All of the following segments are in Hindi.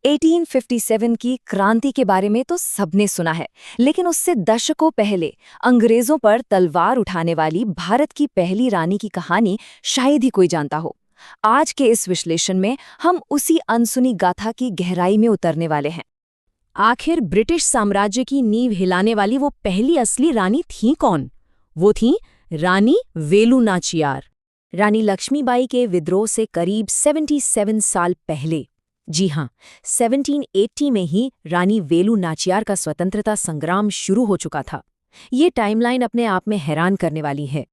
1857 की क्रांति के बारे में तो सबने सुना है, लेकिन उससे दशकों पहले अंग्रेजों पर तलवार उठाने वाली भारत की पहली रानी की कहानी शायद ही कोई जानता हो। आज के इस विश्लेषण में हम उसी अनसुनी गाथा की गहराई में उतरने वाले हैं। आखिर ब्रिटिश साम्राज्य की नींव हिलाने वाली वो पहली असली रानी थी कौन? वो थी रानी वेलु नाचियार। रानी लक्ष्मीबाई के विद्रोह से करीब 77 साल पहले, जी हाँ, 1780 में ही रानी वेलु नाचियार का स्वतंत्रता संग्राम शुरू हो चुका था। ये टाइमलाइन अपने आप में हैरान करने वाली है।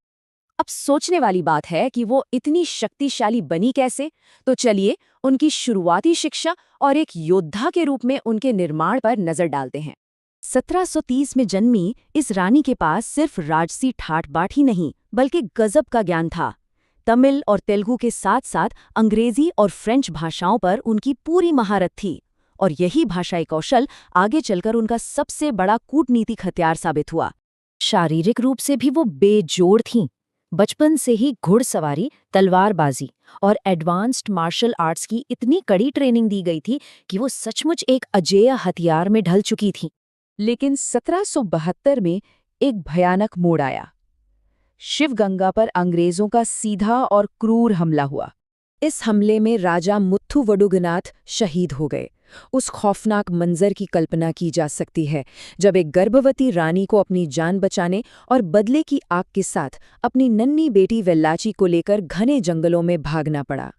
अब सोचने वाली बात है कि वो इतनी शक्तिशाली बनी कैसे? तो चलिए उनकी शुरुआती शिक्षा और एक योद्धा के रूप में उनके निर्माण पर नजर डालते हैं। 1730 में जन्मी इस रानी के पास सिर्फ राजसी ठाट बाट ही नहीं, बल्कि गजब का ज्ञान था। तमिल और तेलुगु के साथ साथ अंग्रेजी और फ्रेंच भाषाओं पर उनकी पूरी महारत थी, और यही भाषाई कौशल आगे चलकर उनका सबसे बड़ा कूटनीतिक हथियार साबित हुआ। शारीरिक रूप से भी वो बेजोड़ थीं। बचपन से ही घुड़सवारी, तलवारबाजी और एडवांस्ड मार्शल आर्ट्स की इतनी कड़ी ट्रेनिंग दी गई थी कि वो सचमुच एक अजेय हथियार में ढल चुकी थीं। लेकिन 1772 में एक भयानक मोड़ आया। शिवगंगा पर अंग्रेजों का सीधा और क्रूर हमला हुआ। इस हमले में राजा मुथुवडुगनाथ शहीद हो गए। उस खौफनाक मंजर की कल्पना की जा सकती है, जब एक गर्भवती रानी को अपनी जान बचाने और बदले की आग के साथ अपनी नन्ही बेटी वेल्लाची को लेकर घने जंगलों में भागना पड़ा।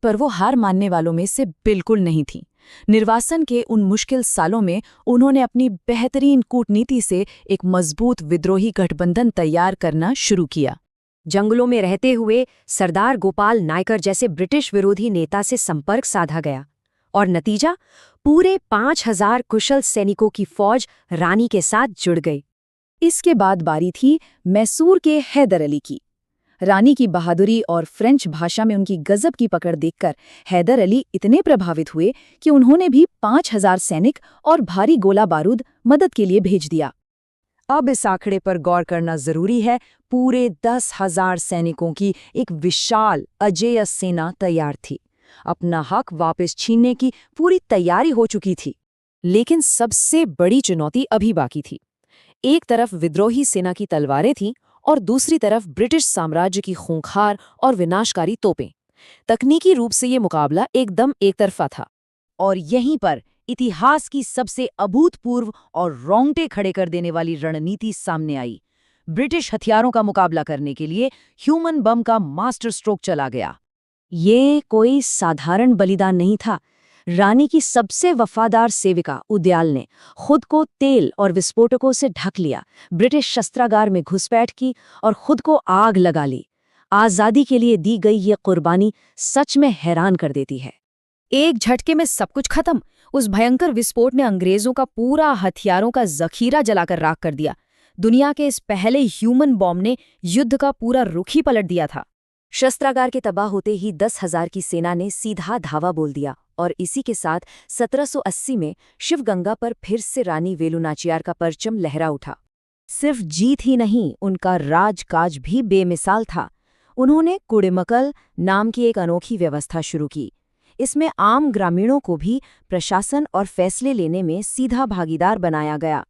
पर वो हार मानने वालों में से बिल्कुल नहीं थी। निर्वासन के उन मुश्किल सालों में उन्होंने अपनी बेहतरीन कूटनीति से एक मजबूत विद्रोही गठबंधन तैयार करना शुरू किया। जंगलों में रहते हुए सरदार गोपाल नायकर जैसे ब्रिटिश विरोधी नेता से संपर्क साधा गया, और नतीजा, पूरे 5000 कुशल सैनिकों की फौज रानी के साथ जुड़ गई। इसके बाद बारी थी मैसूर के हैदर अली की। रानी की बहादुरी और फ्रेंच भाषा में उनकी गजब की पकड़ देखकर हैदर अली इतने प्रभावित हुए कि उन्होंने भी 5000 सैनिक और भारी गोला बारूद मदद के लिए भेज दिया। अब इस आंकड़े पर गौर करना जरूरी है। पूरे 10,000 सैनिकों की एक विशाल अजेय सेना तैयार थी। अपना हक वापस छीनने की पूरी तैयारी हो चुकी थी। लेकिन सबसे बड़ी चुनौती अभी बाकी थी। एक तरफ विद्रोही सेना की तलवारें थीं और दूसरी तरफ ब्रिटिश साम्राज्य की खूंखार और विनाशकारी तोपें। तकनीकी रूप से ये मुकाबला एकदम एकतरफा था, और यहीं पर इतिहास की सबसे अभूतपूर्व और रोंगटे खड़े कर देने वाली रणनीति सामने आई। ब्रिटिश हथियारों का मुकाबला करने के लिए ह्यूमन बम का मास्टर स्ट्रोक चला गया। ये कोई साधारण बलिदान नहीं था। रानी की सबसे वफादार सेविका उदयाल ने खुद को तेल और विस्फोटकों से ढक लिया, ब्रिटिश शस्त्रागार में घुसपैठ की और खुद को आग लगा ली। आज़ादी के लिए दी गई ये कुर्बानी सच में हैरान कर देती है। एक झटके में सब कुछ खत्म। उस भयंकर विस्फोट ने अंग्रेजों का पूरा हथियारों का जखीरा जलाकर राख कर दिया। दुनिया के इस पहले ह्यूमन बॉम्ब ने युद्ध का पूरा रुख ही पलट दिया था। शस्त्रागार के तबाह होते ही 10,000 की सेना ने सीधा धावा बोल दिया, और इसी के साथ 1780 में शिवगंगा पर फिर से रानी वेलु नाचियार का परचम लहरा उठा। सिर्फ जीत ही नहीं, उनका राजकाज भी बेमिसाल था। उन्होंने कुड़िमकल नाम की एक अनोखी व्यवस्था शुरू की। इसमें आम ग्रामीणों को भी प्रशासन और फैसले लेने में सीधा भागीदार बनाया गया।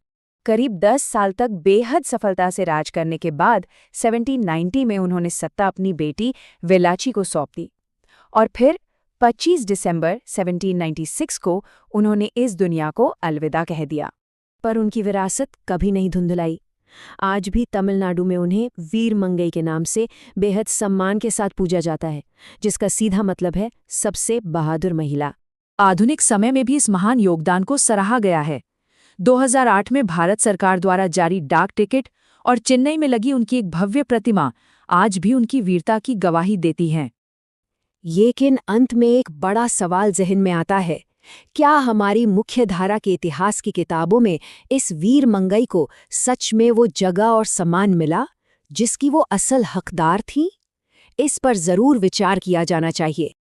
करीब 10 साल तक बेहद सफलता से राज करने के बाद 1790 में उन्होंने सत्ता अपनी बेटी वेलाची को सौंप दी, और फिर 25 दिसंबर 1796 को उन्होंने इस दुनिया को अलविदा कह दिया। पर उनकी विरासत कभी नहीं धुंधलाई। आज भी तमिलनाडु में उन्हें वीर मंगई के नाम से बेहद सम्मान के साथ पूजा जाता है, जिसका सीधा मतलब है सबसे बहादुर महिला। आधुनिक समय में भी इस महान योगदान को सराहा गया है। 2008 में भारत सरकार द्वारा जारी डाक टिकट और चेन्नई में लगी उनकी एक भव्य प्रतिमा आज भी उनकी वीरता की गवाही देती हैं। लेकिन अंत में एक बड़ा सवाल ज़हन में आता है, क्या हमारी मुख्य धारा के इतिहास की किताबों में इस वीर मंगई को सच में वो जगह और सम्मान मिला जिसकी वो असल हकदार थी? इस पर जरूर विचार किया जाना चाहिए।